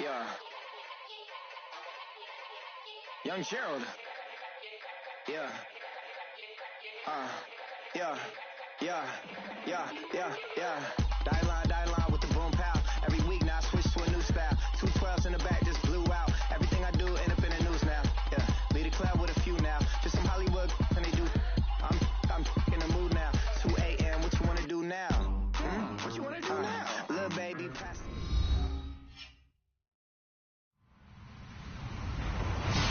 Yeah. Young Gerald. Yeah. Yeah. Die line with the boom pow. Every week now I switch to a new style. 212s in the back just blew out. Everything I do end up in the news now. Yeah. Lead a club with a few now. Just some Hollywood and they do. I'm in the mood now. 2 a.m. What you wanna do now? What you wanna do now? Little baby pass.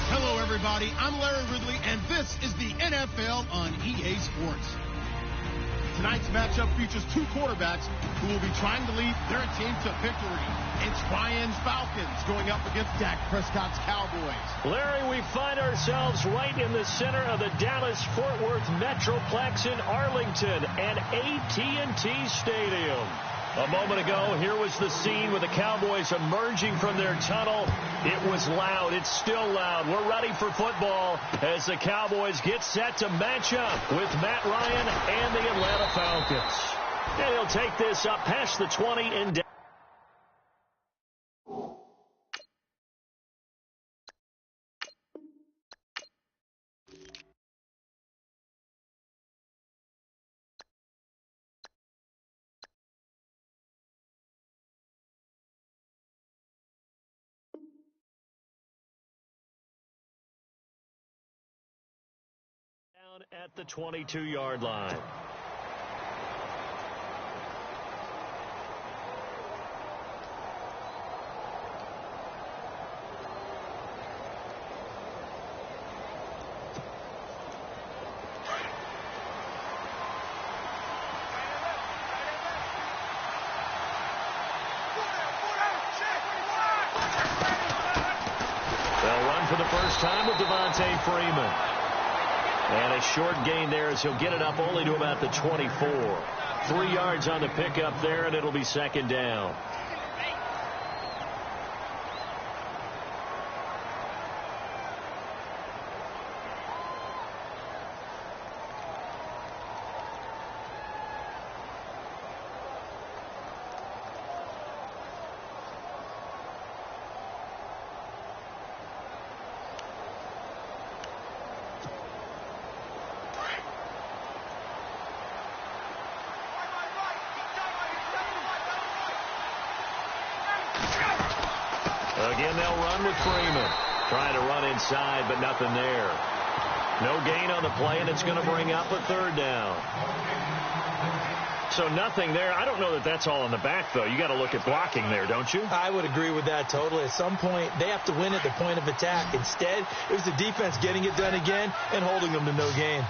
Hello, everybody. I'm Larry Ridley, and this is the NFL on EA Sports. Tonight's matchup features two quarterbacks who will be trying to lead their team to victory. It's Ryan's Falcons going up against Dak Prescott's Cowboys. Larry, we find ourselves right in the center of the Dallas-Fort Worth Metroplex in Arlington and AT&T Stadium. A moment ago, here was the scene with the Cowboys emerging from their tunnel. It was loud. It's still loud. We're ready for football as the Cowboys get set to match up with Matt Ryan and the Atlanta Falcons. And he'll take this up past the 20 and down. At the 22-yard line. They'll run for the first time with Devontae Freeman. And a short gain there as he'll get it up only to about the 24. 3 yards on the pickup there, and it'll be second down. Again, they'll run with Freeman. Trying to run inside, but nothing there. No gain on the play, and it's going to bring up a third down. So nothing there. I don't know that that's all in the back, though. You got to look at blocking there, don't you? I would agree with that totally. At some point, they have to win at the point of attack. Instead, it was the defense getting it done again and holding them to no gain.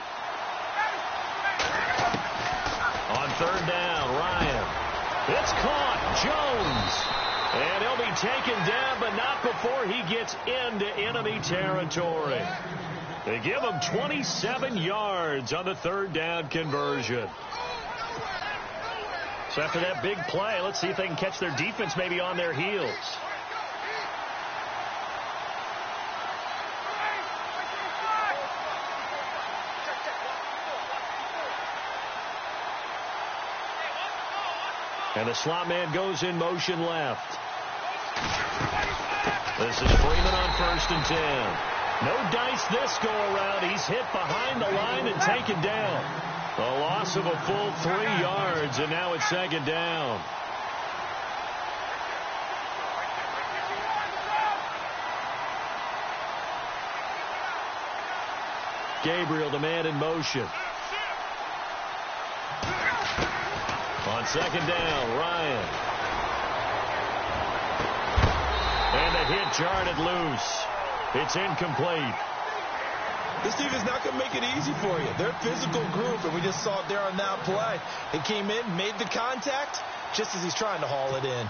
On third down, Ryan. It's caught. Jones. And he'll be taken down, but not before he gets into enemy territory. They give him 27 yards on the third down conversion. So after that big play, let's see if they can catch their defense maybe on their heels. And the slot man goes in motion left. This is Freeman on 1st and 10. No dice this go around. He's hit behind the line and taken down. A loss of a full 3 yards, and now it's second down. Gabriel, the man in motion. On second down, Ryan. And the hit jarred it loose. It's incomplete. This team is not going to make it easy for you. They're a physical group, and we just saw it there on that play. He came in, made the contact, just as he's trying to haul it in.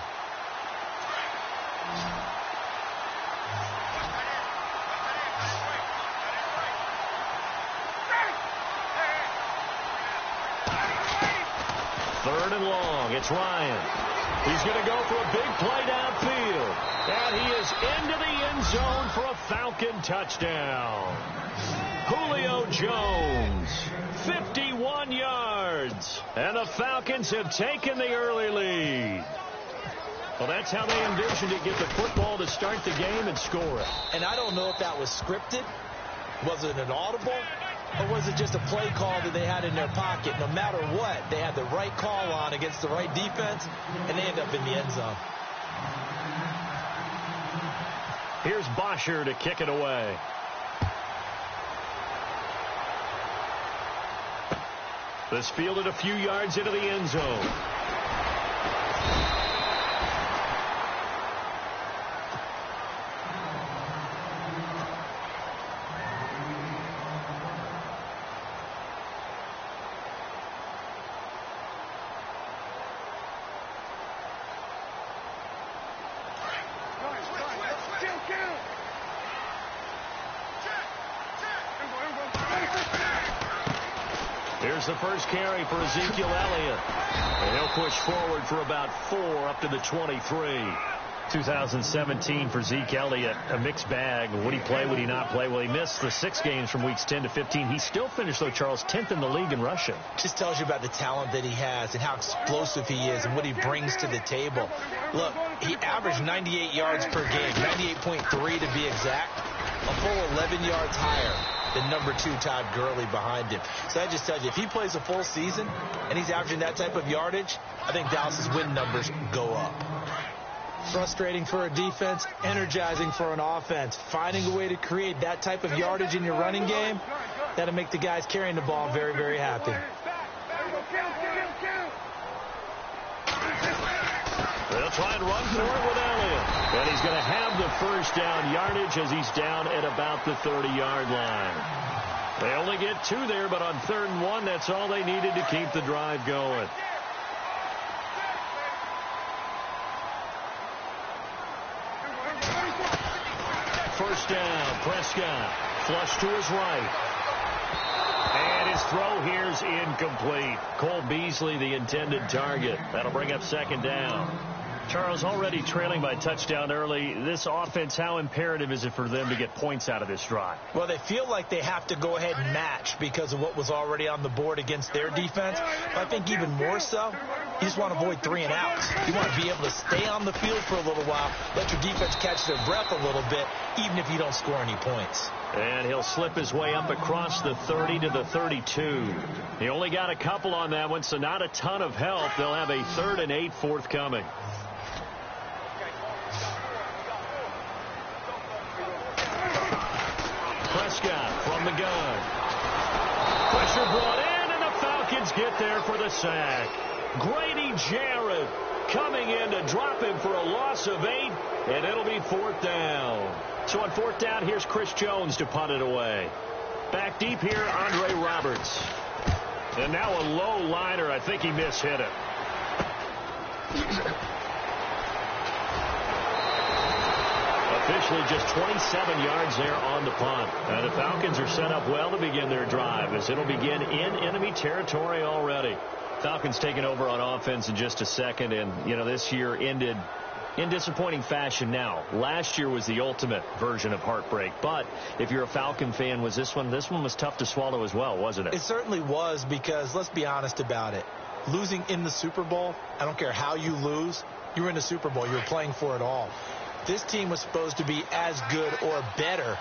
Third and long. It's Ryan. He's going to go for a big play downfield. And he is into the end zone for a Falcon touchdown. Julio Jones, 51 yards. And the Falcons have taken the early lead. Well, that's how they envisioned it. Get the football to to start the game and score it. And I don't know if that was scripted. Was it an audible? Or was it just a play call that they had in their pocket? No matter what, they had the right call on against the right defense, and they end up in the end zone. Here's Bosher to kick it away. This fielded a few yards into the end zone. Here's the first carry for Ezekiel Elliott. And he'll push forward for about 4 up to the 23. 2017 for Zeke Elliott, a mixed bag. Would he play, would he not play? Well, he missed the 6 games from weeks 10 to 15. He still finished, though, Charles, 10th in the league in rushing. Just tells you about the talent that he has and how explosive he is and what he brings to the table. Look, he averaged 98 yards per game, 98.3 to be exact, a full 11 yards higher than number 2 Todd Gurley behind him. So that just tells you, if he plays a full season and he's averaging that type of yardage, I think Dallas's win numbers go up. Frustrating for a defense, energizing for an offense. Finding a way to create that type of yardage in your running game, that'll make the guys carrying the ball very, very happy. They'll try and run for it with Elliott. And he's going to have the first down yardage as he's down at about the 30-yard line. They only get 2 there, but on 3rd and 1, that's all they needed to keep the drive going. First down, Prescott. Flush to his right. And his throw here's incomplete. Cole Beasley, the intended target. That'll bring up 2nd down. Charles, already trailing by touchdown early. This offense, how imperative is it for them to get points out of this drive? Well, they feel like they have to go ahead and match because of what was already on the board against their defense. But I think even more so, you just want to avoid 3 and outs. You want to be able to stay on the field for a little while, let your defense catch their breath a little bit, even if you don't score any points. And he'll slip his way up across the 30 to the 32. He only got a couple on that one, so not a ton of help. They'll have a 3rd and 8 forthcoming. Prescott from the gun. Pressure brought in, and the Falcons get there for the sack. Grady Jarrett coming in to drop him for a loss of 8, and it'll be 4th down. So on 4th down, here's Chris Jones to punt it away. Back deep here, Andre Roberts. And now a low liner. I think he mishit it. Officially just 27 yards there on the punt. The Falcons are set up well to begin their drive as it'll begin in enemy territory already. Falcons taking over on offense in just a second, and, you know, this year ended in disappointing fashion now. Last year was the ultimate version of heartbreak, but if you're a Falcon fan, was this one was tough to swallow as well, wasn't it? It certainly was, because let's be honest about it. Losing in the Super Bowl, I don't care how you lose, you were in the Super Bowl, you were playing for it all. This team was supposed to be as good or better.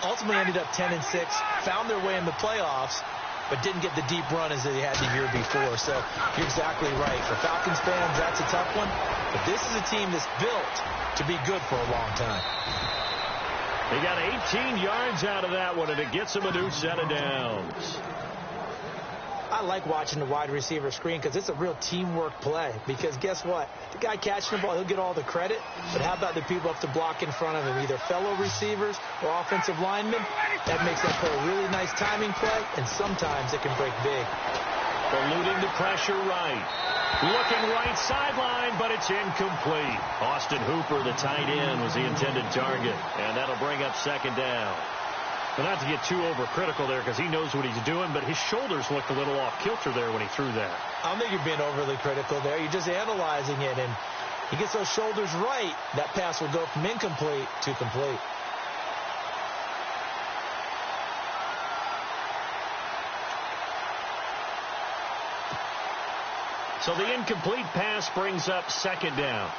Ultimately ended up 10-6, found their way in the playoffs, but didn't get the deep run as they had the year before. So you're exactly right. For Falcons fans, that's a tough one. But this is a team that's built to be good for a long time. They got 18 yards out of that one, and it gets them a new set of downs. I like watching the wide receiver screen because it's a real teamwork play. Because guess what? The guy catching the ball, he'll get all the credit. But how about the people have to block in front of him, either fellow receivers or offensive linemen? That makes that play a really nice timing play, and sometimes it can break big. Eluding the pressure right. Looking right sideline, but it's incomplete. Austin Hooper, the tight end, was the intended target. And that'll bring up 2nd down. But not to get too overcritical there because he knows what he's doing, but his shoulders looked a little off kilter there when he threw that. I don't think you're being overly critical there. You're just analyzing it, and he gets those shoulders right. That pass will go from incomplete to complete. So the incomplete pass brings up 2nd down.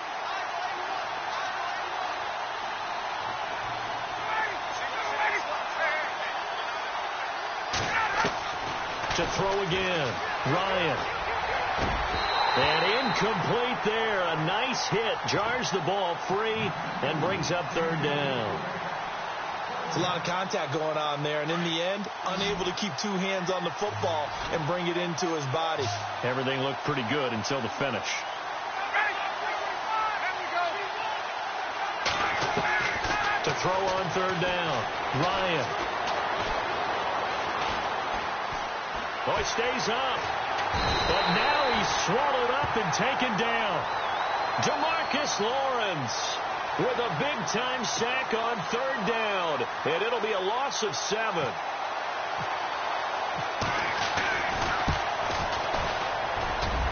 To throw again. Ryan. And incomplete there. A nice hit. Jars the ball free and brings up third down. There's a lot of contact going on there, and in the end, unable to keep two hands on the football and bring it into his body. Everything looked pretty good until the finish. To throw on third down. Ryan. Oh, he stays up. But now he's swallowed up and taken down. DeMarcus Lawrence with a big-time sack on third down. And it'll be a loss of 7.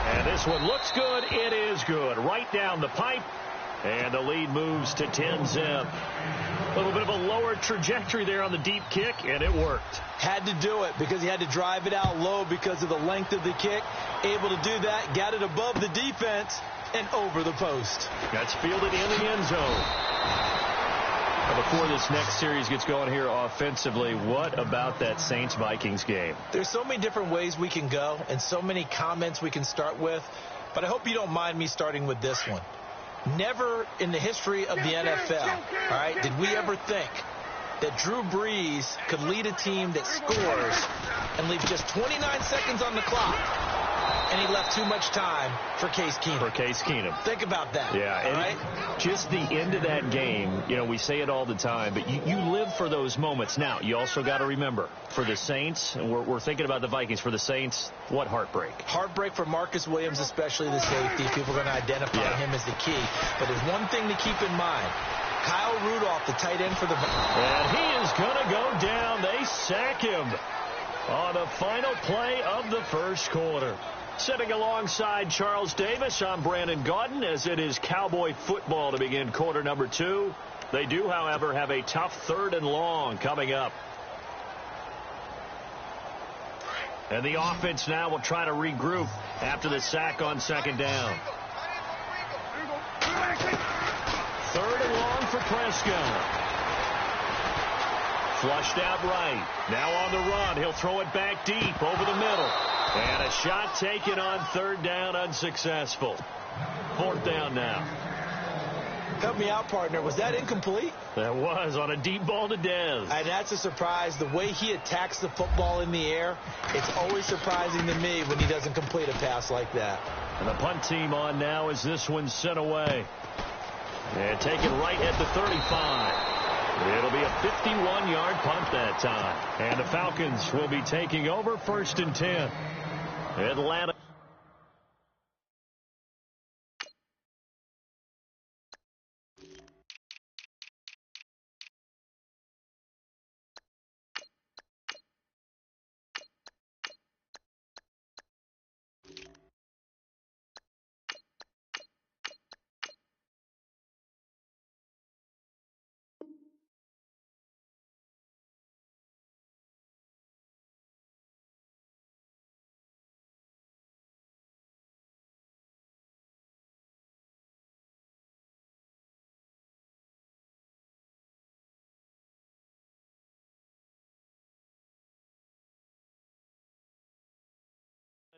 And this one looks good. It is good. Right down the pipe. And the lead moves to 10-zip. A little bit of a lower trajectory there on the deep kick, and it worked. Had to do it because he had to drive it out low because of the length of the kick. Able to do that, got it above the defense and over the post. That's fielded in the end zone. Now, before this next series gets going here offensively, what about that Saints-Vikings game? There's so many different ways we can go and so many comments we can start with, but I hope you don't mind me starting with this one. Never in the history of the NFL, all right, did we ever think that Drew Brees could lead a team that scores and leave just 29 seconds on the clock, and he left too much time for Case Keenum. Think about that. Yeah, all right? Just the end of that game, you know, we say it all the time, but you live for those moments. Now, you also got to remember, for the Saints, and we're thinking about the Vikings, for the Saints, what heartbreak. Heartbreak for Marcus Williams, especially the safety. People are going to identify him as the key. But there's one thing to keep in mind. Kyle Rudolph, the tight end for the Vikings. And he is going to go down. They sack him on the final play of the first quarter. Sitting alongside Charles Davis, I'm Brandon Gaudin, as it is Cowboy football to begin quarter number 2. They do, however, have a tough 3rd and long coming up. And the offense now will try to regroup after the sack on second down. 3rd and long for Prescott. Flushed out right. Now on the run. He'll throw it back deep over the middle. And a shot taken on 3rd down, unsuccessful. 4th down now. Help me out, partner. Was that incomplete? That was on a deep ball to Dez. And that's a surprise. The way he attacks the football in the air, it's always surprising to me when he doesn't complete a pass like that. And the punt team on now as this one's sent away. And taken right at the 35. It'll be a 51-yard punt that time. And the Falcons will be taking over 1st and 10. Atlanta.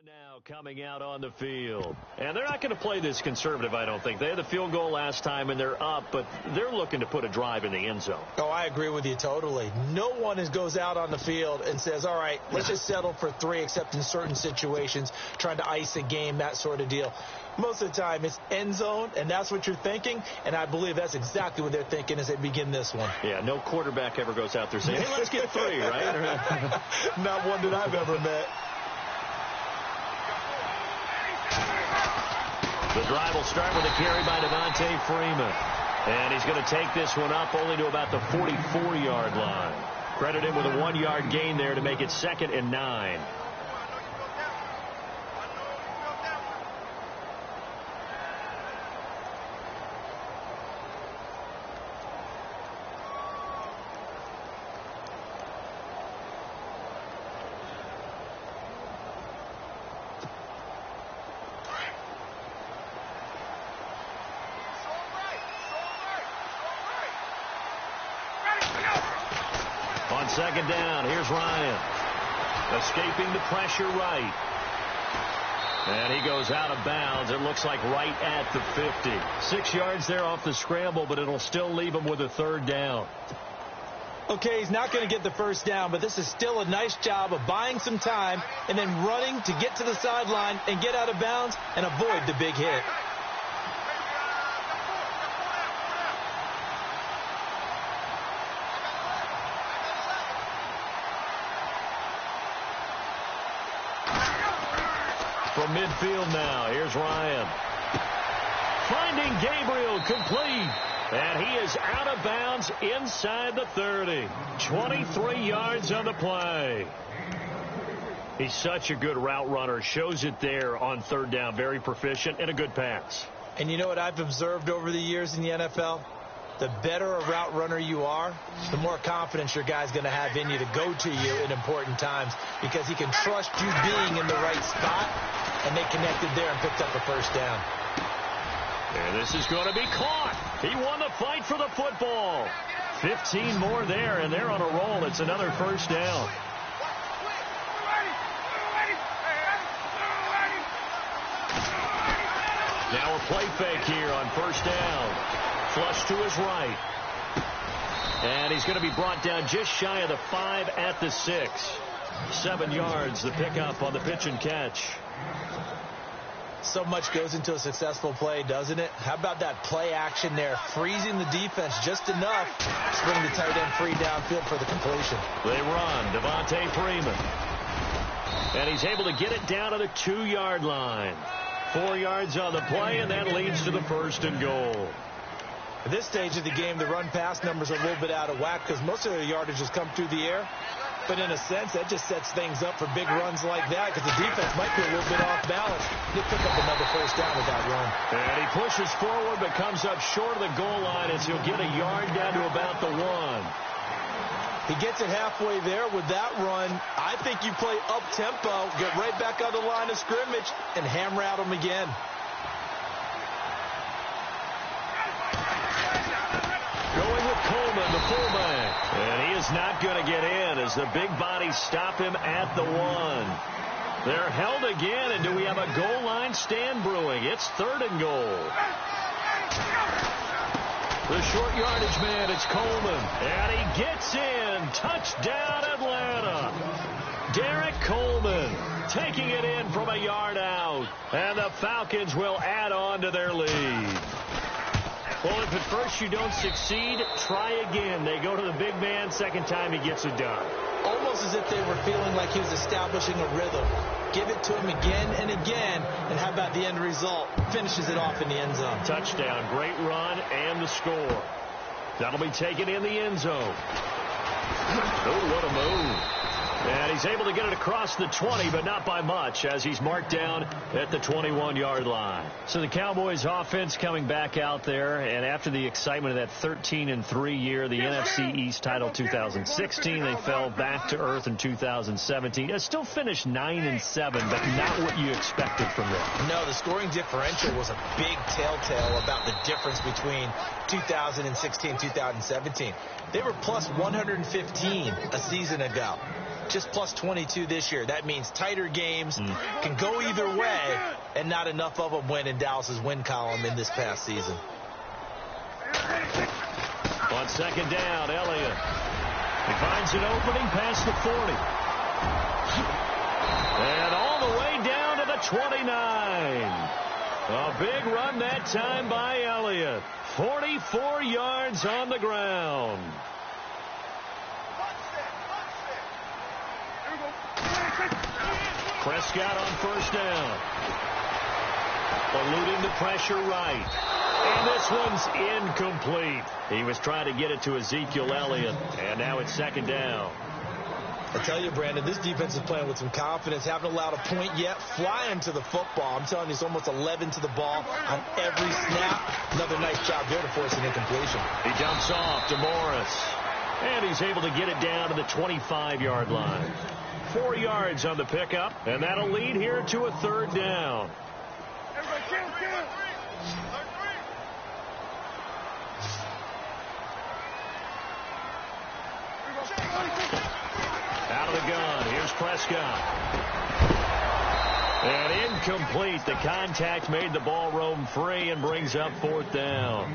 Now coming out on the field. And they're not going to play this conservative, I don't think. They had the field goal last time, and they're up, but they're looking to put a drive in the end zone. Oh, I agree with you totally. No one goes out on the field and says, all right, let's just settle for 3, except in certain situations, trying to ice a game, that sort of deal. Most of the time, it's end zone, and that's what you're thinking, and I believe that's exactly what they're thinking as they begin this one. Yeah, no quarterback ever goes out there saying, hey, let's get 3, right? Not one that I've ever met. The drive will start with a carry by Devontae Freeman. And he's going to take this one up only to about the 44-yard line. Credit him with a 1-yard gain there to make it 2nd and 9. On 2nd down, here's Ryan. Escaping the pressure right. And he goes out of bounds. It looks like right at the 50. 6 yards there off the scramble, but it'll still leave him with a third down. Okay, he's not going to get the first down, but this is still a nice job of buying some time and then running to get to the sideline and get out of bounds and avoid the big hit. From midfield now, here's Ryan. Finding Gabriel, complete. And he is out of bounds inside the 30. 23 yards on the play. He's such a good route runner. Shows it there on third down. Very proficient and a good pass. And you know what I've observed over the years in the NFL? The better a route runner you are, the more confidence your guy's going to have in you to go to you in important times because he can trust you being in the right spot, and they connected there and picked up a first down. And this is going to be caught. He won the fight for the football. 15 more there, and they're on a roll. It's another first down. Now a play fake here on first down. Flush to his right. And he's going to be brought down just shy of the 5 at the 6. 7 yards, the pickup on the pitch and catch. So much goes into a successful play, doesn't it? How about that play action there? Freezing the defense just enough to bring the tight end free downfield for the completion. They run. Devontae Freeman. And he's able to get it down to the 2-yard line. 4 yards on the play, and that leads to the first and goal. At this stage of the game, the run-pass numbers are a little bit out of whack because most of the yardage has come through the air. But in a sense, that just sets things up for big runs like that because the defense might be a little bit off balance. He'll pick up another first down with that run. And he pushes forward but comes up short of the goal line as he'll get a yard down to about the 1. He gets it halfway there with that run. I think you play up-tempo, get right back on the line of scrimmage, and hammer at him again. Going with Coleman, the fullback. And he is not going to get in as the big bodies stop him at the 1. They're held again, and do we have a goal line stand brewing? It's third and goal. The short yardage man, it's Coleman. And he gets in. Touchdown, Atlanta. Derek Coleman taking it in from a yard out. And the Falcons will add on to their lead. Well, if at first you don't succeed, try again. They go to the big man. Second time he gets it done. Almost as if they were feeling like he was establishing a rhythm. Give it to him again and again. And how about the end result? Finishes it off in the end zone. Touchdown. Great run and the score. That'll be taken in the end zone. Oh, what a move. And he's able to get it across the 20, but not by much, as he's marked down at the 21-yard line. So the Cowboys offense coming back out there, and after the excitement of that 13-3 year, the NFC East title 2016, they fell back to earth in 2017. It still finished 9-7, but not what you expected from them. No, the scoring differential was a big telltale about the difference between 2016 2017. They were plus 115 a season ago. Just plus 22 this year. That means tighter games can go either way, and not enough of them went in Dallas's win column in this past season. On second down, Elliott. He finds an opening past the 40. And all the way down to the 29. A big run that time by Elliott. 44 yards on the ground. Prescott on first down. Eluding the pressure right. And this one's incomplete. He was trying to get it to Ezekiel Elliott, and now it's second down. I tell you, Brandon, this defense is playing with some confidence. Haven't allowed a point yet. Flying to the football. I'm telling you, it's almost 11 to the ball on every snap. Another nice job there to force an incompletion. He dumps off to Morris. And he's able to get it down to the 25-yard line. 4 yards on the pickup, and that'll lead here to a third down. Out of the gun, here's Prescott. And incomplete. The contact made the ball roam free and brings up fourth down.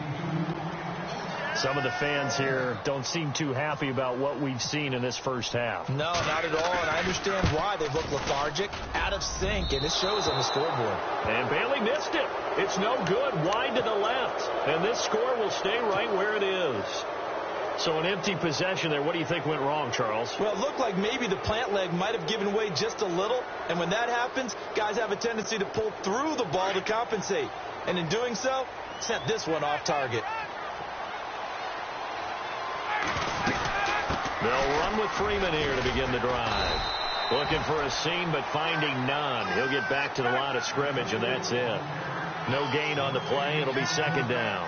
Some of the fans here don't seem too happy about what we've seen in this first half. No, not at all, and I understand why. They look lethargic, out of sync, and it shows on the scoreboard. And Bailey missed it. It's no good, wide to the left. And this score will stay right where it is. So an empty possession there. What do you think went wrong, Charles? Well, it looked like maybe the plant leg might have given way just a little. And when that happens, guys have a tendency to pull through the ball to compensate. And in doing so, sent this one off target. They'll run with Freeman here to begin the drive. Looking for a seam, but finding none. He'll get back to the line of scrimmage, and that's it. No gain on the play. It'll be second down.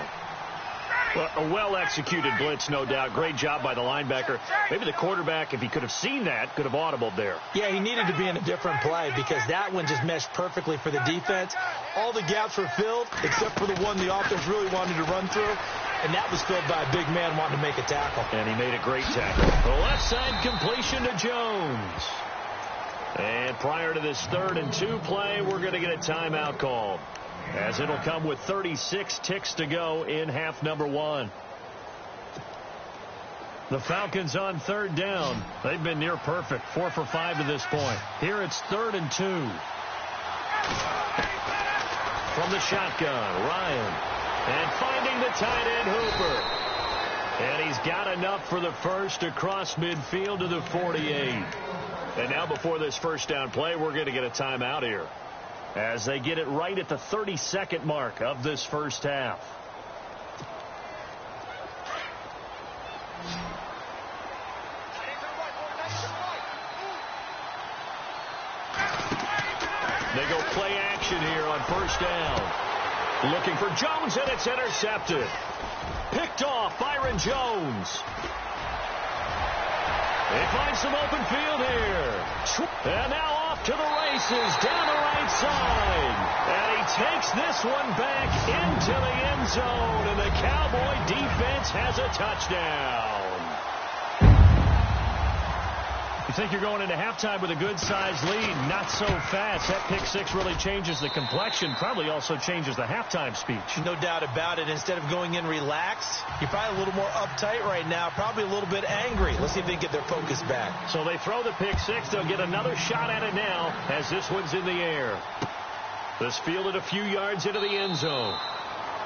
Well, a well-executed blitz, no doubt. Great job by the linebacker. Maybe the quarterback, if he could have seen that, could have audibled there. Yeah, he needed to be in a different play because that one just meshed perfectly for the defense. All the gaps were filled except for the one the offense really wanted to run through. And that was filled by a big man wanting to make a tackle. And he made a great tackle. The left side completion to Jones. And prior to this 3rd and 2 play, we're going to get a timeout called, as it'll come with 36 ticks to go in half number 1. The Falcons on 3rd down. They've been near perfect, 4 for 5 to this point. Here it's 3rd and 2. From the shotgun, Ryan. And finding the tight end, Hooper. And he's got enough for the first across midfield to the 48. And now before this first down play, we're going to get a timeout here, as they get it right at the 32nd mark of this first half. They go play action here on first down. Looking for Jones, and it's intercepted. Picked off, Byron Jones. They find some open field here. And now off to the races down the right side. And he takes this one back into the end zone. And the Cowboy defense has a touchdown. You think you're going into halftime with a good-sized lead. Not so fast. That pick six really changes the complexion. Probably also changes the halftime speech. No doubt about it. Instead of going in relaxed, you're probably a little more uptight right now. Probably a little bit angry. Let's see if they can get their focus back. So they throw the pick six. They'll get another shot at it now as this one's in the air. This fielded a few yards into the end zone.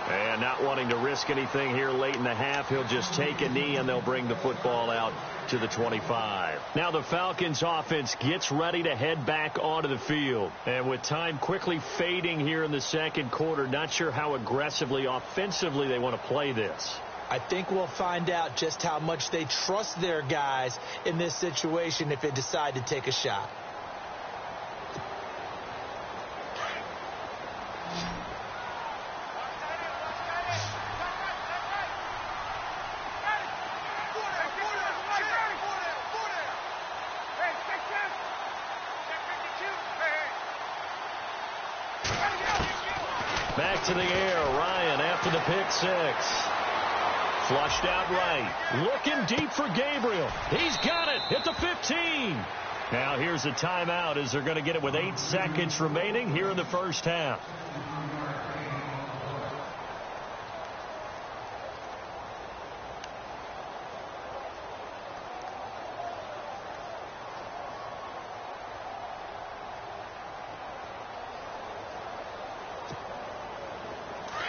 And not wanting to risk anything here late in the half, he'll just take a knee and they'll bring the football out to the 25. Now the Falcons offense gets ready to head back onto the field. And with time quickly fading here in the second quarter, not sure how aggressively offensively they want to play this. I think we'll find out just how much they trust their guys in this situation if they decide to take a shot. Back to the air, Ryan after the pick six. Flushed out right. Looking deep for Gabriel. He's got it at the 15. Now here's a timeout as they're going to get it with 8 seconds remaining here in the first half.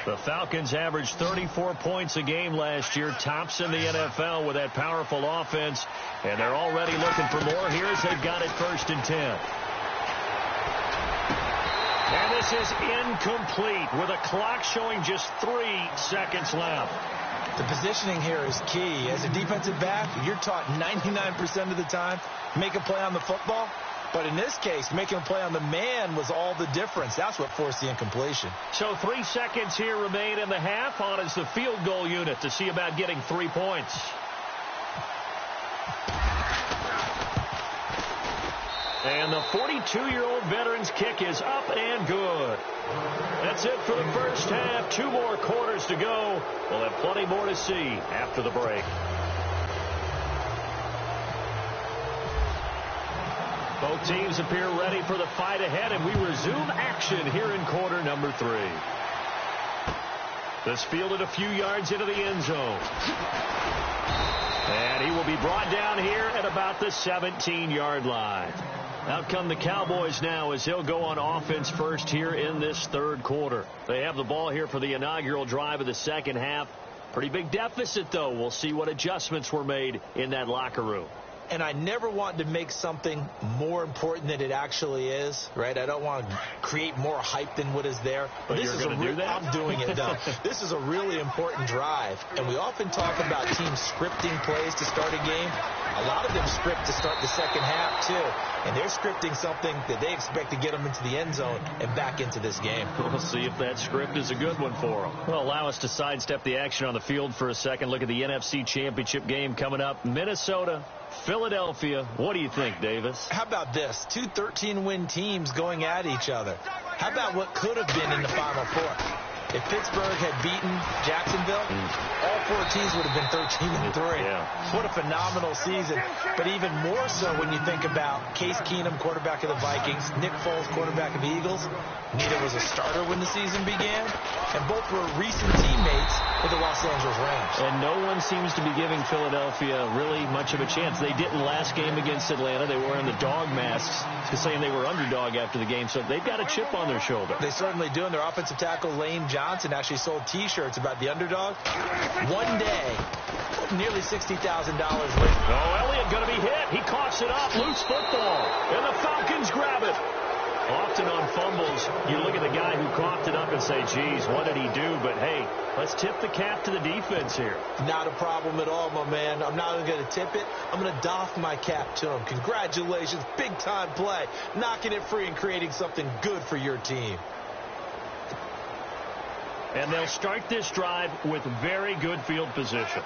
The Falcons averaged 34 points a game last year, tops in the NFL with that powerful offense, and they're already looking for more here as they've got it 1st and 10. And this is incomplete with a clock showing just 3 seconds left. The positioning here is key. As a defensive back, you're taught 99% of the time, make a play on the football. But in this case, making a play on the man was all the difference. That's what forced the incompletion. So 3 seconds here remain in the half. On is the field goal unit to see about getting 3 points. And the 42-year-old veteran's kick is up and good. That's it for the first half. 2 more quarters to go. We'll have plenty more to see after the break. Both teams appear ready for the fight ahead, and we resume action here in quarter number 3. This fielded a few yards into the end zone. And he will be brought down here at about the 17-yard line. Out come the Cowboys now as they'll go on offense first here in this third quarter. They have the ball here for the inaugural drive of the second half. Pretty big deficit, though. We'll see what adjustments were made in that locker room. And I never want to make something more important than it actually is, right? I don't want to create more hype than what is there. But this is going to do that? I'm doing it, though. This is a really important drive. And we often talk about teams scripting plays to start a game. A lot of them script to start the second half, too. And they're scripting something that they expect to get them into the end zone and back into this game. We'll see if that script is a good one for them. Well, allow us to sidestep the action on the field for a second. Look at the NFC Championship game coming up. Minnesota, Philadelphia. What do you think, Davis? How about this? 2 13-win teams going at each other. How about what could have been in the Final Four? If Pittsburgh had beaten Jacksonville, all 4 teams would have been 13-3. Yeah. What a phenomenal season. But even more so when you think about Case Keenum, quarterback of the Vikings, Nick Foles, quarterback of the Eagles. Neither was a starter when the season began, and both were recent teammates with the Los Angeles Rams. And no one seems to be giving Philadelphia really much of a chance. They didn't last game against Atlanta. They were in the dog masks, saying they were underdog after the game, so they've got a chip on their shoulder. They certainly do, and their offensive tackle, Lane Johnson, actually sold T-shirts about the underdog. One day, nearly $60,000 worth. Oh, Elliott going to be hit. He coughs it up. Loose football. And the Falcons grab it. Often on fumbles, you look at the guy who coughed it up and say, geez, what did he do? But, hey, let's tip the cap to the defense here. Not a problem at all, my man. I'm not going to tip it. I'm going to doff my cap to him. Congratulations. Big-time play. Knocking it free and creating something good for your team. And they'll start this drive with very good field position.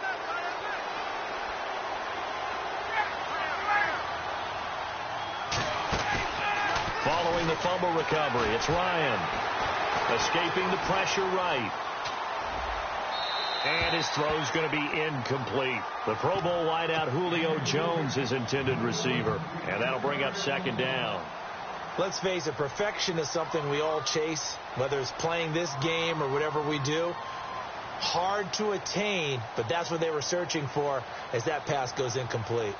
Following the fumble recovery, it's Ryan. Escaping the pressure right. And his throw's going to be incomplete. The Pro Bowl wideout Julio Jones is intended receiver. And that'll bring up second down. Let's face it, perfection is something we all chase, whether it's playing this game or whatever we do. Hard to attain, but that's what they were searching for as that pass goes incomplete.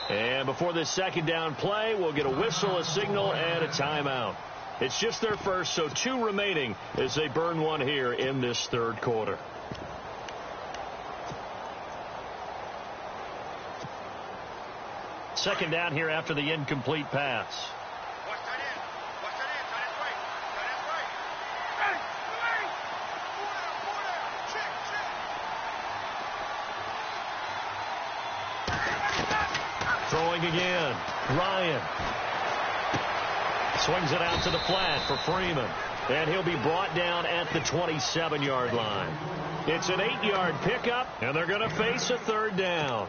And before this second down play, we'll get a whistle, a signal, and a timeout. It's just their first, so 2 remaining as they burn one here in this third quarter. Second down here after the incomplete pass. Throwing again. Ryan. Swings it out to the flat for Freeman. And he'll be brought down at the 27-yard line. It's an 8-yard pickup, and they're going to face a third down.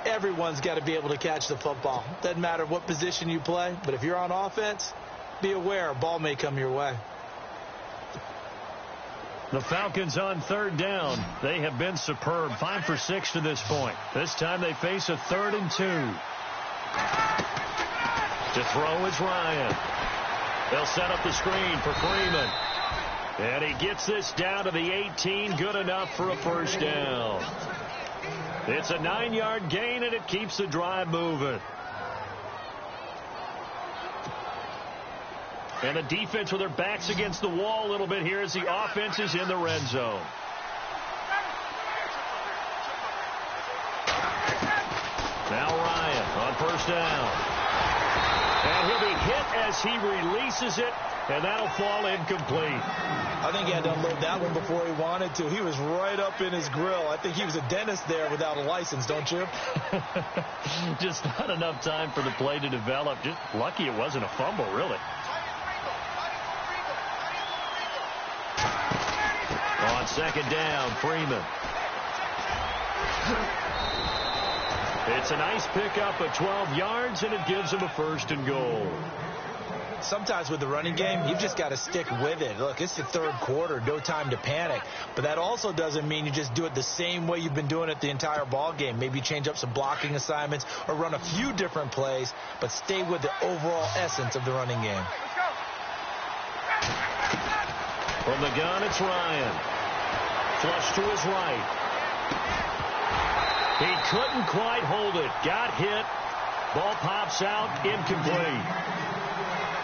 Everyone's got to be able to catch the football. Doesn't matter what position you play, but if you're on offense, be aware a ball may come your way. The Falcons on third down. They have been superb. 5 for 6 to this point. This time they face a 3rd and 2. To throw is Ryan. They'll set up the screen for Freeman. And he gets this down to the 18. Good enough for a first down. It's a 9-yard gain, and it keeps the drive moving. And the defense with their backs against the wall a little bit here as the offense is in the red zone. Now Ryan on first down. And he'll be hit as he releases it, and that'll fall incomplete. I think he had to unload that one before he wanted to. He was right up in his grill. I think he was a dentist there without a license, don't you? Just not enough time for the play to develop. Just lucky it wasn't a fumble, really. On second down, Freeman. It's a nice pickup of 12 yards, and it gives him a 1st and goal. sometimes with the running game, you've just got to stick with it. Look, it's the third quarter, no time to panic. But that also doesn't mean you just do it the same way you've been doing it the entire ball game. Maybe change up some blocking assignments or run a few different plays, but stay with the overall essence of the running game. From the gun, it's Ryan. Flush to his right. He couldn't quite hold it. Got hit. Ball pops out. Incomplete.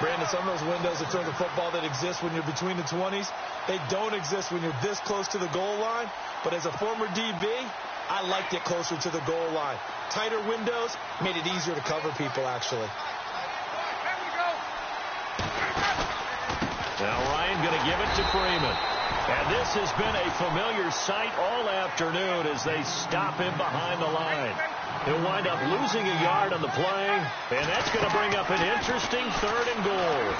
Brandon, some of those windows to throw the football that exist when you're between the 20s, they don't exist when you're this close to the goal line. But as a former DB, I liked it closer to the goal line. Tighter windows made it easier to cover people, actually. Now Ryan going to give it to Freeman. And this has been a familiar sight all afternoon as they stop him behind the line. He'll wind up losing a yard on the play, and that's going to bring up an interesting 3rd and goal.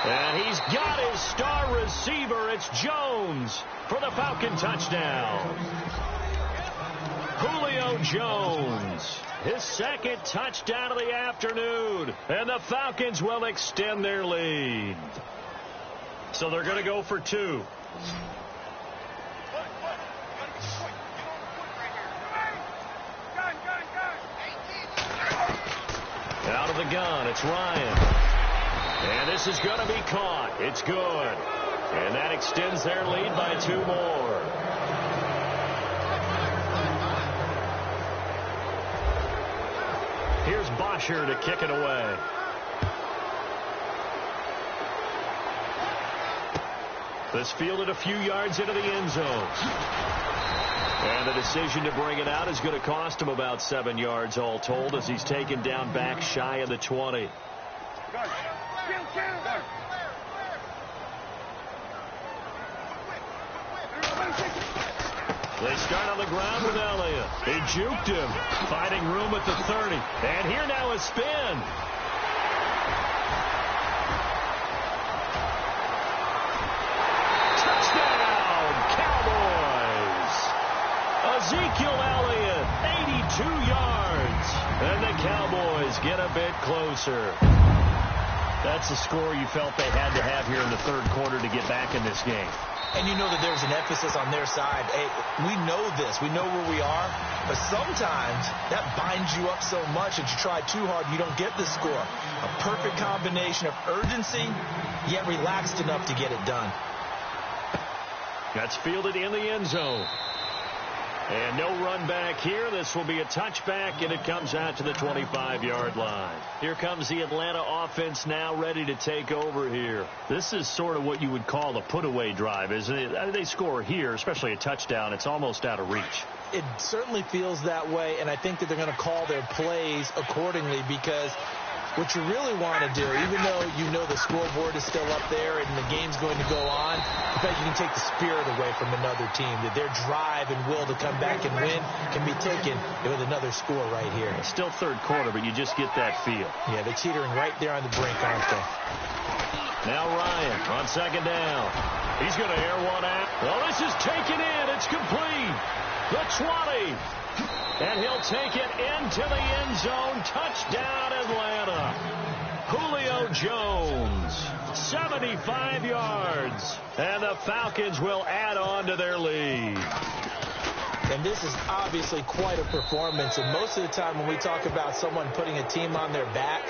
And he's got his star receiver. It's Jones for the Falcon touchdown. Julio Jones, his 2nd touchdown of the afternoon, and the Falcons will extend their lead. So they're going to go for 2. Out of the gun, it's Ryan. And this is going to be caught. It's good. And that extends their lead by 2 more. Here's Bosher to kick it away. This fielded a few yards into the end zone. And the decision to bring it out is going to cost him about 7 yards all told as he's taken down back shy of the 20. They start on the ground with Elliott. He juked him, finding room at the 30. And here now a spin. Touchdown, Cowboys. Ezekiel Elliott, 82 yards. And the Cowboys get a bit closer. That's the score you felt they had to have here in the 3rd quarter to get back in this game. And you know that there's an emphasis on their side. Hey, we know this. We know where we are. But sometimes that binds you up so much that you try too hard, you don't get the score. A perfect combination of urgency, yet relaxed enough to get it done. That's fielded in the end zone. And no run back here. This will be a touchback, and it comes out to the 25-yard line. Here comes the Atlanta offense now ready to take over here. This is sort of what you would call a put-away drive, isn't it? They score here, especially a touchdown. It's almost out of reach. It certainly feels that way, and I think that they're going to call their plays accordingly because what you really want to do, even though you know the scoreboard is still up there and the game's going to go on, I bet you can take the spirit away from another team, that their drive and will to come back and win can be taken with another score right here. It's still 3rd quarter, but you just get that feel. Yeah, they're teetering right there on the brink, aren't they? Now Ryan on 2nd down. He's going to air one out. Well, this is taken in. It's complete. The 20. And he'll take it into the end zone. Touchdown, Atlanta. Julio Jones, 75 yards. And the Falcons will add on to their lead. And this is obviously quite a performance. And most of the time when we talk about someone putting a team on their back,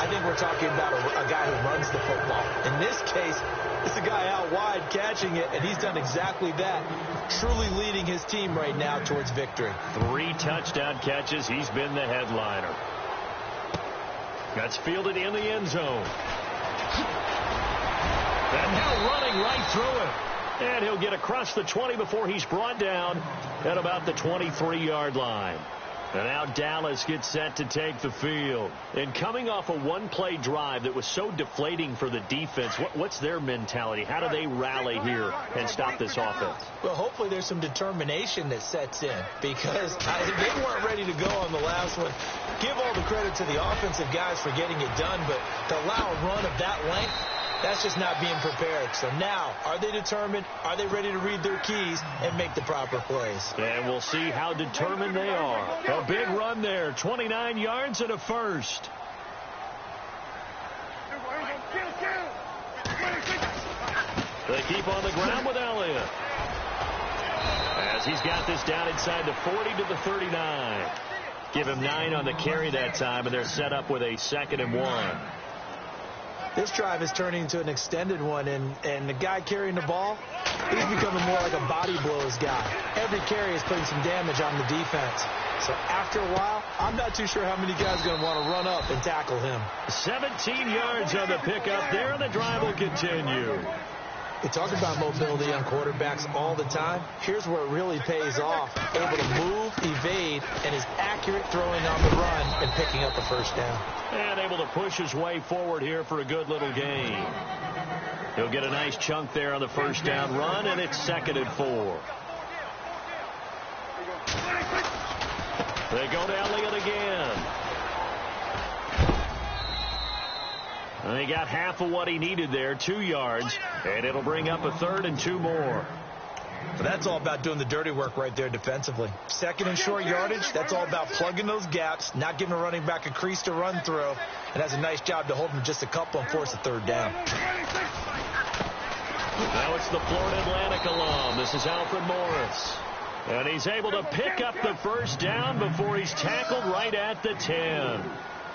I think we're talking about a guy who runs the football. In this case, it's a guy out wide catching it, and he's done exactly that, truly leading his team right now towards victory. 3 touchdown catches. He's been the headliner. That's fielded in the end zone. And now running right through it. And he'll get across the 20 before he's brought down at about the 23-yard line. And now Dallas gets set to take the field. And coming off a one-play drive that was so deflating for the defense, what's their mentality? How do they rally here and stop this offense? Well, hopefully there's some determination that sets in because they weren't ready to go on the last one. Give all the credit to the offensive guys for getting it done, but to allow a run of that length, that's just not being prepared. So now, are they determined? Are they ready to read their keys and make the proper plays? And we'll see how determined they are. A big run there, 29 yards and a first. They keep on the ground with Elliott, as he's got this down inside the 40 to the 39. Give him 9 on the carry that time, and they're set up with a 2nd and 1. This drive is turning into an extended one, and the guy carrying the ball, he's becoming more like a body blows guy. Every carry is putting some damage on the defense. So after a while, I'm not too sure how many guys are going to want to run up and tackle him. 17 yards on the pickup there, and the drive will continue. We talk about mobility on quarterbacks all the time. Here's where it really pays off. Able to move, evade, and is accurate throwing on the run and picking up a first down. And able to push his way forward here for a good little gain. He'll get a nice chunk there on the first down run, and it's 2nd and 4. They go to Elliott again. And he got half of what he needed there, 2 yards, and it'll bring up a 3rd and 2 more. But that's all about doing the dirty work right there defensively. 2nd and short yardage, that's all about plugging those gaps, not giving a running back a crease to run through, and has a nice job to hold him just a couple and force a 3rd down. Now it's the Florida Atlantic alum. This is Alfred Morris. And he's able to pick up the first down before he's tackled right at the 10.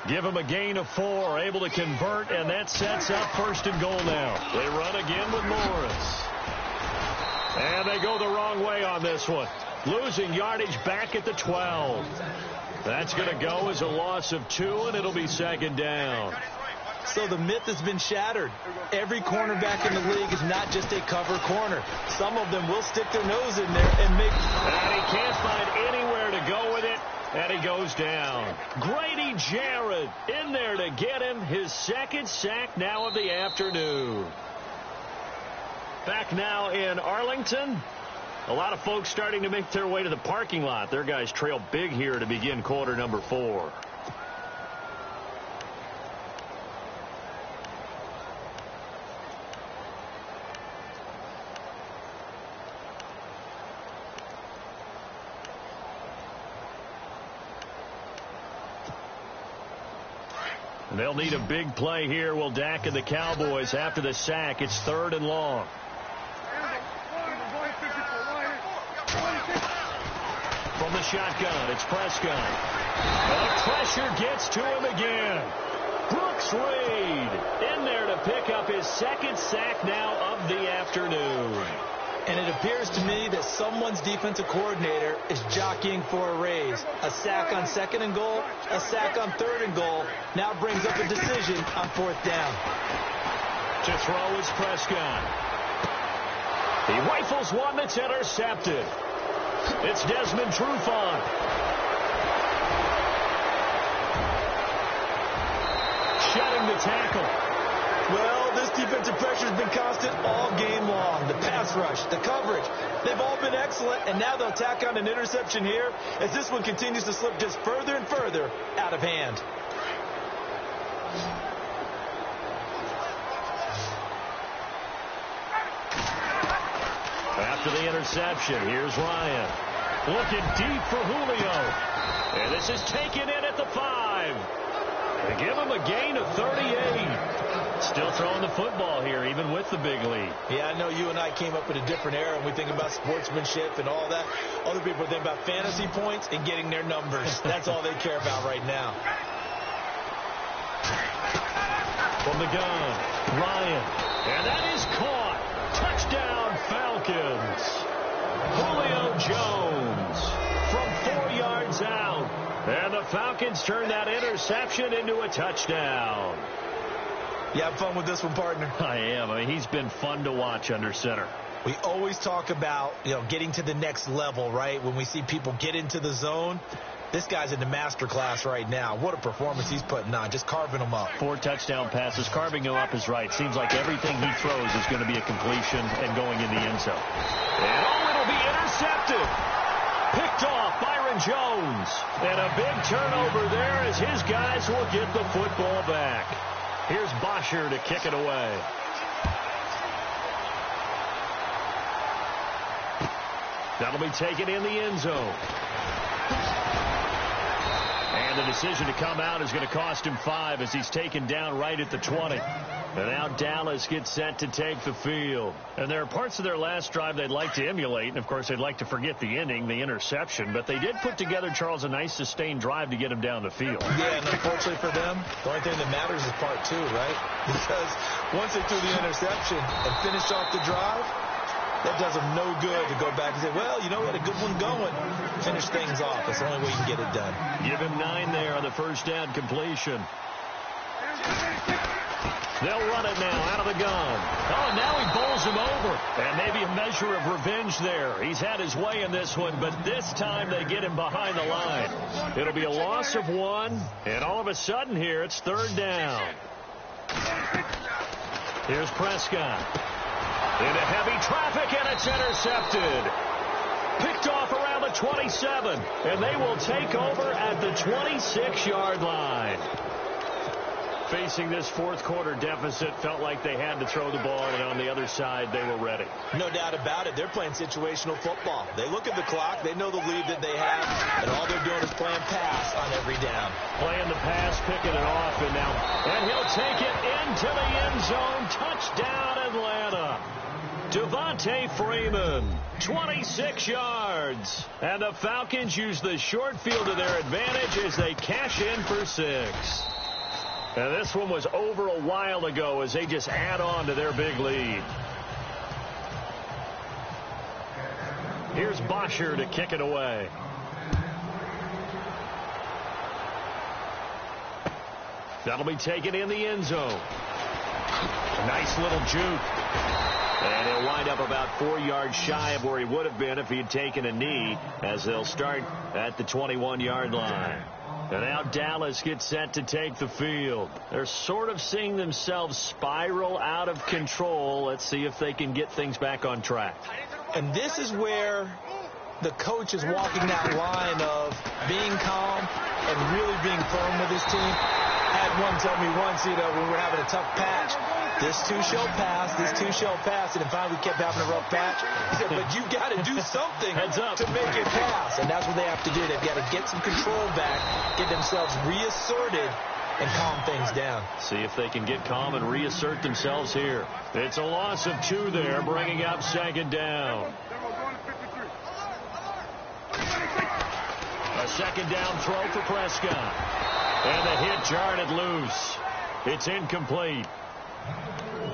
Give him a gain of 4, able to convert, and that sets up 1st and goal now. They run again with Morris. And they go the wrong way on this one. Losing yardage back at the 12. That's going to go as a loss of 2, and it'll be 2nd down. So the myth has been shattered. Every cornerback in the league is not just a cover corner. Some of them will stick their nose in there and make... And he can't find anywhere to go with it. And he goes down. Grady Jarrett in there to get him his 2nd sack now of the afternoon. Back now in Arlington. A lot of folks starting to make their way to the parking lot. Their guys trail big here to begin quarter number 4. They'll need a big play here. Will Dak and the Cowboys after the sack. It's 3rd and long. From the shotgun, it's Prescott. The pressure gets to him again. Brooks Reed in there to pick up his 2nd sack now of the afternoon. And it appears to me that someone's defensive coordinator is jockeying for a raise. A sack on 2nd and goal, a sack on 3rd and goal. Now brings up a decision on 4th down. To throw is Prescott. He rifles one that's intercepted. It's Desmond Trufant. Shedding the tackle. Well, this defensive pressure has been constant all game long. The pass rush, the coverage, they've all been excellent, and now they'll tack on an interception here as this one continues to slip just further and further out of hand. After the interception, here's Ryan. Looking deep for Julio. And this is taken in at the 5. They give him a gain of 38. Still throwing the football here, even with the big lead. Yeah, I know you and I came up in a different era, and we think about sportsmanship and all that. Other people think about fantasy points and getting their numbers. That's all they care about right now. From the gun, Ryan. And that is caught. Touchdown, Falcons. Julio Jones from 4 yards out. And the Falcons turn that interception into a touchdown. You have fun with this one, partner? I am. I mean, he's been fun to watch under center. We always talk about, getting to the next level, right? When we see people get into the zone, this guy's in the master class right now. What a performance he's putting on, just carving them up. 4 touchdown passes. Carving him up is right. Seems like everything he throws is going to be a completion and going in the end zone. And it'll be intercepted. Picked off Byron Jones. And a big turnover there as his guys will get the football back. Here's Bosher to kick it away. That'll be taken in the end zone. And And the decision to come out is going to cost him 5 as he's taken down right at the 20. And now Dallas gets set to take the field. And there are parts of their last drive they'd like to emulate. And, of course, they'd like to forget the inning, the interception. But they did put together, Charles, a nice sustained drive to get him down the field. Yeah, and unfortunately for them, the only thing that matters is part 2, right? Because once they threw the interception and finished off the drive, that does them no good to go back and say, well, you know what, a good one going. Finish things off. That's the only way you can get it done. Give him 9 there on the first down completion. They'll run it now out of the gun. Oh, now he bowls him over. And maybe a measure of revenge there. He's had his way in this one, but this time they get him behind the line. It'll be a loss of 1, and all of a sudden here it's 3rd down. Here's Prescott. Into heavy traffic, and it's intercepted. Picked off around the 27, and they will take over at the 26-yard line. Facing this fourth quarter deficit, felt like they had to throw the ball, and on the other side, they were ready. No doubt about it. They're playing situational football. They look at the clock. They know the lead that they have, and all they're doing is playing pass on every down. Playing the pass, picking it off, and he'll take it into the end zone. Touchdown, Atlanta. Devontae Freeman, 26 yards. And the Falcons use the short field to their advantage as they cash in for 6. And this one was over a while ago as they just add on to their big lead. Here's Bosher to kick it away. That'll be taken in the end zone. Nice little juke. And he'll wind up about 4 yards shy of where he would have been if he had taken a knee, as they'll start at the 21-yard line. And now Dallas gets set to take the field. They're sort of seeing themselves spiral out of control. Let's see if they can get things back on track. And this is where the coach is walking that line of being calm and really being firm with his team. Had one tell me once, when we were having a tough patch, this too shall pass, this too shall pass. And then finally we kept having a rough patch. He said, but you've got to do something to make it pass. And that's what they have to do. They've got to get some control back, get themselves reasserted, and calm things down. See if they can get calm and reassert themselves here. It's a loss of 2 there, bringing up 2nd down. A 2nd down throw for Prescott. And the hit jarred it loose. It's incomplete.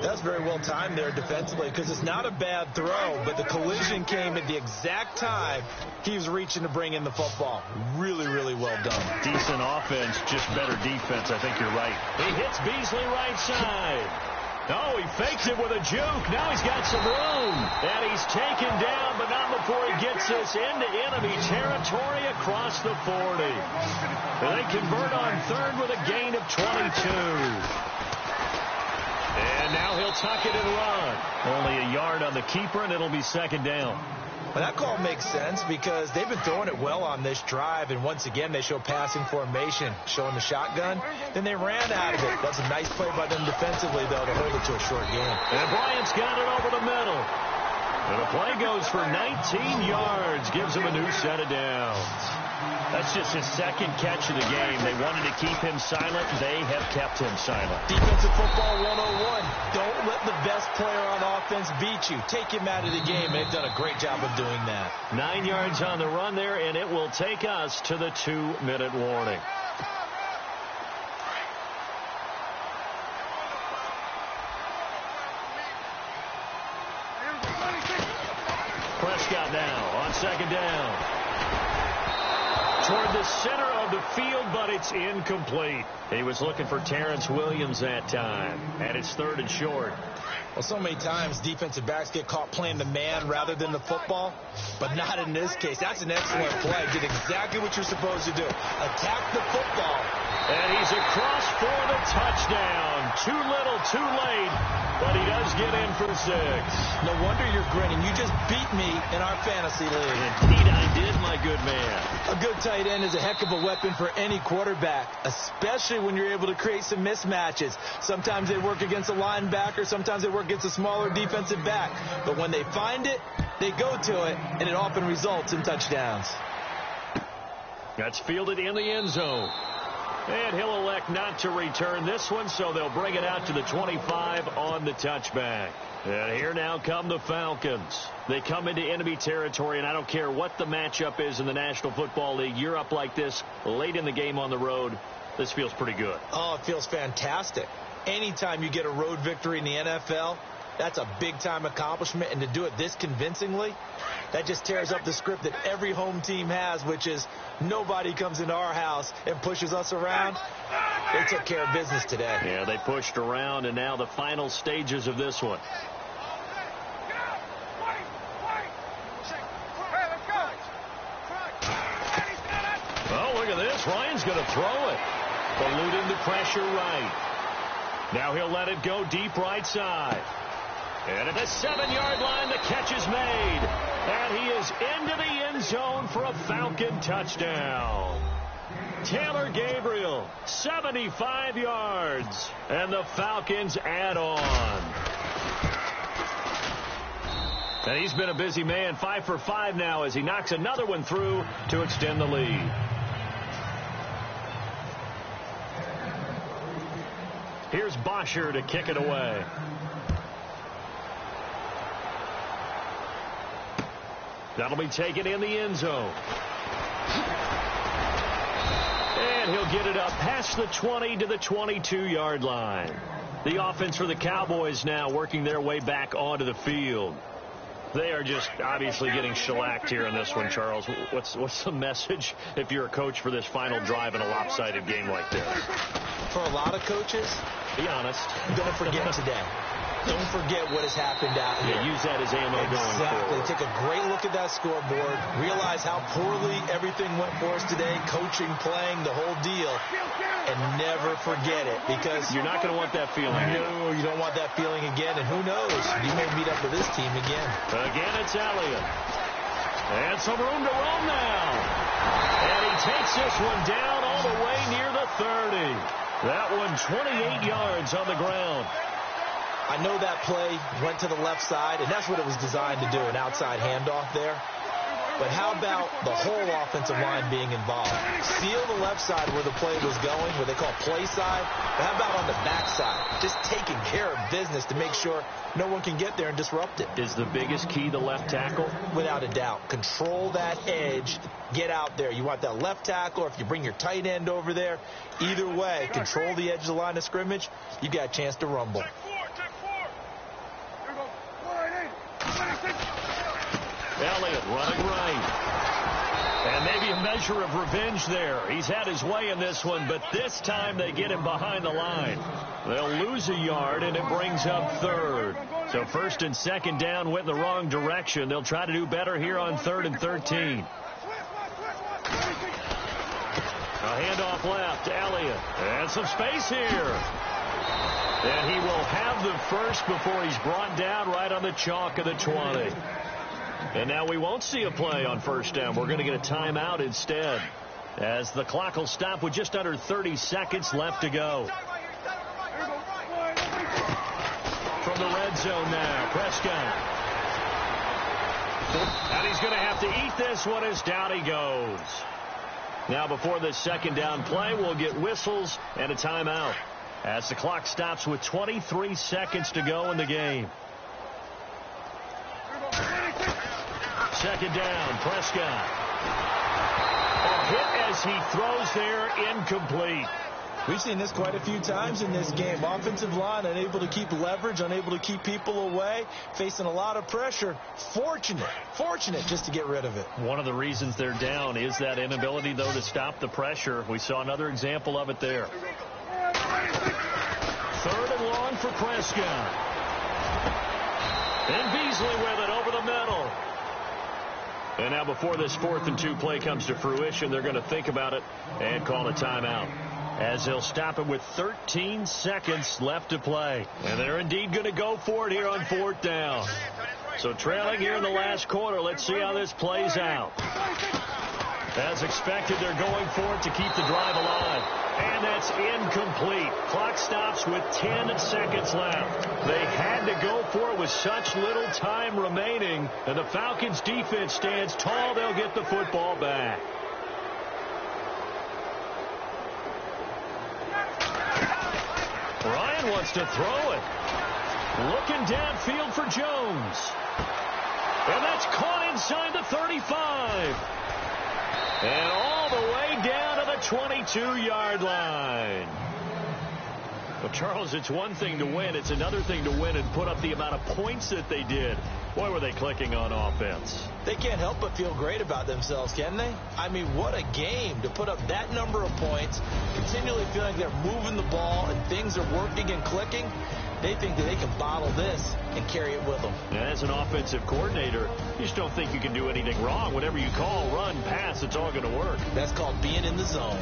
That's very well timed there defensively, because it's not a bad throw, but the collision came at the exact time he was reaching to bring in the football. Really, really well done. Decent offense, just better defense. I think you're right. He hits Beasley right side. Oh, he fakes it with a juke. Now he's got some room. And he's taken down, but not before he gets this into enemy territory across the 40. And they convert on 3rd with a gain of 22. And now he'll tuck it and run. Only a yard on the keeper, and it'll be 2nd down. Well, that call makes sense because they've been throwing it well on this drive, and once again they show passing formation, showing the shotgun. Then they ran out of it. That's a nice play by them defensively, though, to hold it to a short game. And Bryant's got it over the middle. And the play goes for 19 yards, gives him a new set of downs. That's just his 2nd catch of the game. They wanted to keep him silent. They have kept him silent. Defensive football 101. Don't let the best player on offense beat you. Take him out of the game. They've done a great job of doing that. 9 yards on the run there, and it will take us to the 2-minute warning. Prescott now on 2nd down. Toward the center of the field, but it's incomplete. He was looking for Terrence Williams that time, and it's 3rd and short. Well, so many times defensive backs get caught playing the man rather than the football, but not in this case. That's an excellent play. Did exactly what you're supposed to do. Attack the football. And he's across for the touchdown. Too little, too late, but he does get in for 6. No wonder you're grinning. You just beat me in our fantasy league. Indeed I did, my good man. A good tight end is a heck of a weapon for any quarterback, especially when you're able to create some mismatches. Sometimes they work against a linebacker. Sometimes they work against a smaller defensive back. But when they find it, they go to it, and it often results in touchdowns. That's fielded in the end zone. And he'll elect not to return this one, so they'll bring it out to the 25 on the touchback. And here now come the Falcons. They come into enemy territory, and I don't care what the matchup is in the National Football League. You're up like this late in the game on the road. This feels pretty good. Oh, it feels fantastic. Anytime you get a road victory in the NFL, that's a big-time accomplishment. And to do it this convincingly, that just tears up the script that every home team has, which is nobody comes into our house and pushes us around. They took care of business today. Yeah, they pushed around, and now the final stages of this one. Oh, look at this. Ryan's going to throw it. Eluding the pressure right. Now he'll let it go deep right side. And at the 7-yard line, the catch is made. And he is into the end zone for a Falcon touchdown. Taylor Gabriel, 75 yards. And the Falcons add on. And he's been a busy man, 5 for 5 now as he knocks another one through to extend the lead. Here's Bosher to kick it away. That'll be taken in the end zone. And he'll get it up past the 20 to the 22-yard line. The offense for the Cowboys now working their way back onto the field. They are just obviously getting shellacked here in this one, Charles. What's the message if you're a coach for this final drive in a lopsided game like this? For a lot of coaches, be honest, don't forget today. Don't forget what has happened out here. Use that as ammo going Exactly. forward. Take a great look at that scoreboard. Realize how poorly everything went for us today. Coaching, playing, the whole deal. And never forget it, because you're not going to want that feeling. No, you don't want that feeling again. And who knows? You may meet up with this team again. Again, it's Elliott. And some room to roam now. And he takes this one down all the way near the 30. That one 28 yards on the ground. I know that play went to the left side, and that's what it was designed to do, an outside handoff there. But how about the whole offensive line being involved? Seal the left side where the play was going, what they call play side. But how about on the back side? Just taking care of business to make sure no one can get there and disrupt it. Is the biggest key the left tackle? Without a doubt. Control that edge. Get out there. You want that left tackle, or if you bring your tight end over there, either way, control the edge of the line of scrimmage, you got a chance to rumble. Elliott running right. And maybe a measure of revenge there. He's had his way in this one, but this time they get him behind the line. They'll lose a yard, and it brings up third. So first and second down went in the wrong direction. They'll try to do better here on 3rd and 13. A handoff left to Elliott. And some space here. And he will have the first before he's brought down right on the chalk of the 20. And now we won't see a play on first down. We're going to get a timeout instead, as the clock will stop with just under 30 seconds left to go. From the red zone now, Prescott. And he's going to have to eat this one as down he goes. Now before this second down play, we'll get whistles and a timeout, as the clock stops with 23 seconds to go in the game. Second down, Prescott. A hit as he throws there, incomplete. We've seen this quite a few times in this game. Offensive line unable to keep leverage, unable to keep people away, facing a lot of pressure. Fortunate just to get rid of it. One of the reasons they're down is that inability, though, to stop the pressure. We saw another example of it there. 3rd and long for Prescott. And Beasley with it over the middle. And now before this 4th and 2 play comes to fruition, they're going to think about it and call a timeout, as they'll stop it with 13 seconds left to play. And they're indeed going to go for it here on 4th down. So trailing here in the last quarter, let's see how this plays out. As expected, they're going for it to keep the drive alive. And that's incomplete. Clock stops with 10 seconds left. They had to go for it with such little time remaining. And the Falcons defense stands tall. They'll get the football back. again wants to throw it. Looking downfield for Jones. And that's caught inside the 35. And all the way down to the 22-yard line. Well, Charles, it's one thing to win. It's another thing to win and put up the amount of points that they did. Boy, were they clicking on offense. They can't help but feel great about themselves, can they? I mean, what a game to put up that number of points, continually feeling they're moving the ball and things are working and clicking. They think that they can bottle this and carry it with them. And as an offensive coordinator, you just don't think you can do anything wrong. Whatever you call, run, pass, it's all going to work. That's called being in the zone.